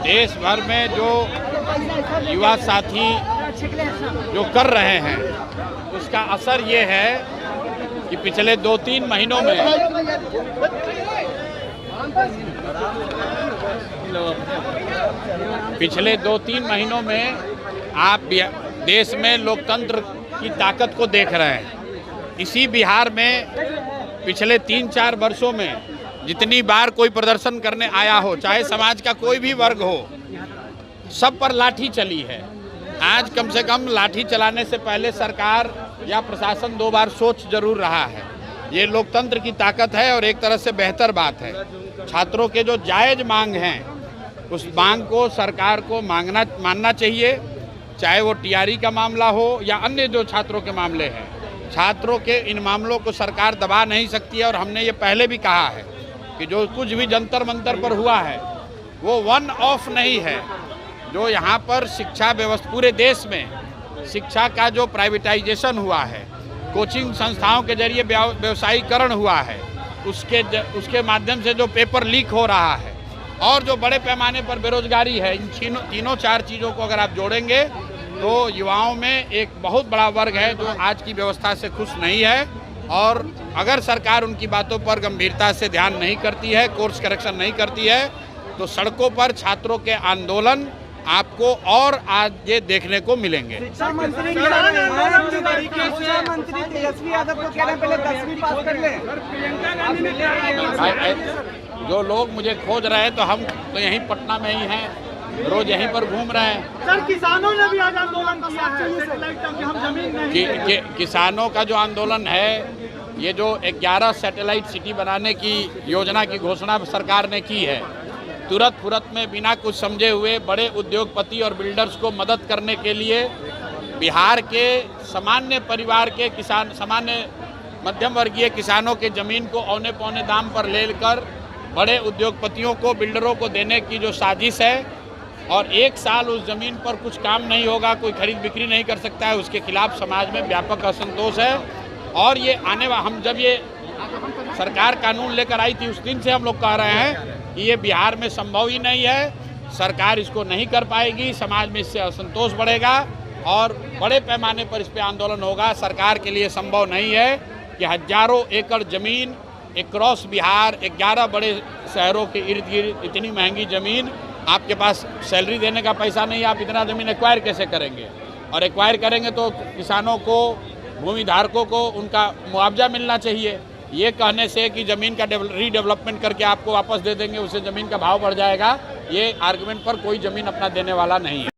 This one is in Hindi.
देश भर में जो युवा साथी जो कर रहे हैं उसका असर ये है कि पिछले 2-3 महीनों में आप देश में लोकतंत्र की ताकत को देख रहे हैं। इसी बिहार में पिछले 3-4 वर्षों में जितनी बार कोई प्रदर्शन करने आया हो, चाहे समाज का कोई भी वर्ग हो, सब पर लाठी चली है। आज कम से कम लाठी चलाने से पहले सरकार या प्रशासन 2 बार सोच जरूर रहा है। ये लोकतंत्र की ताकत है और एक तरह से बेहतर बात है। छात्रों के जो जायज़ मांग हैं उस मांग को सरकार को मानना चाहिए, चाहे वो टीआरई का मामला हो या अन्य जो छात्रों के मामले हैं। छात्रों के इन मामलों को सरकार दबा नहीं सकती है और हमने ये पहले भी कहा है कि जो कुछ भी जंतर मंतर पर हुआ है वो वन ऑफ नहीं है। जो यहाँ पर शिक्षा व्यवस्था पूरे देश में शिक्षा का जो प्राइवेटाइजेशन हुआ है, कोचिंग संस्थाओं के जरिए व्यवसायीकरण हुआ है, उसके माध्यम से जो पेपर लीक हो रहा है और जो बड़े पैमाने पर बेरोजगारी है, इन तीनों 4 चीज़ों को अगर आप जोड़ेंगे तो युवाओं में एक बहुत बड़ा वर्ग है जो आज की व्यवस्था से खुश नहीं है। और अगर सरकार उनकी बातों पर गंभीरता से ध्यान नहीं करती है, कोर्स करेक्शन नहीं करती है, तो सड़कों पर छात्रों के आंदोलन आपको और आज ये देखने को मिलेंगे। शिक्षा मंत्री तेजस्वी यादव को कह रहे हैं पहले 10वीं पास कर लें। जो लोग मुझे खोज रहे हैं तो हम तो यहीं पटना में ही हैं, रोज यहीं पर घूम रहे हैं। सर, किसानों ने भी आज आंदोलन किया है, हम जमीन नहीं। किसानों का जो आंदोलन है, ये जो 11 सैटेलाइट सिटी बनाने की योजना की घोषणा सरकार ने की है, तुरंत फुरत में बिना कुछ समझे हुए बड़े उद्योगपति और बिल्डर्स को मदद करने के लिए बिहार के सामान्य परिवार के किसान, सामान्य मध्यम वर्गीय किसानों के ज़मीन को औने पौने दाम पर लेकर बड़े उद्योगपतियों को, बिल्डरों को देने की जो साजिश है और 1 साल उस ज़मीन पर कुछ काम नहीं होगा, कोई खरीद बिक्री नहीं कर सकता है, उसके खिलाफ समाज में व्यापक असंतोष है। और ये हम जब ये सरकार कानून लेकर आई थी उस दिन से हम लोग कह रहे हैं कि ये बिहार में संभव ही नहीं है, सरकार इसको नहीं कर पाएगी, समाज में इससे असंतोष बढ़ेगा और बड़े पैमाने पर इस पर आंदोलन होगा। सरकार के लिए संभव नहीं है कि हजारों एकड़ ज़मीन अक्रॉस बिहार 11 बड़े शहरों के इर्द गिर्द इतनी महंगी ज़मीन, आपके पास सैलरी देने का पैसा नहीं, आप इतना ज़मीन एक्वायर कैसे करेंगे? और एक्वायर करेंगे तो किसानों को, भूमि धारकों को उनका मुआवजा मिलना चाहिए। ये कहने से कि ज़मीन का रीडेवलपमेंट करके आपको वापस दे देंगे, उससे ज़मीन का भाव बढ़ जाएगा, ये आर्गुमेंट पर कोई ज़मीन अपना देने वाला नहीं है।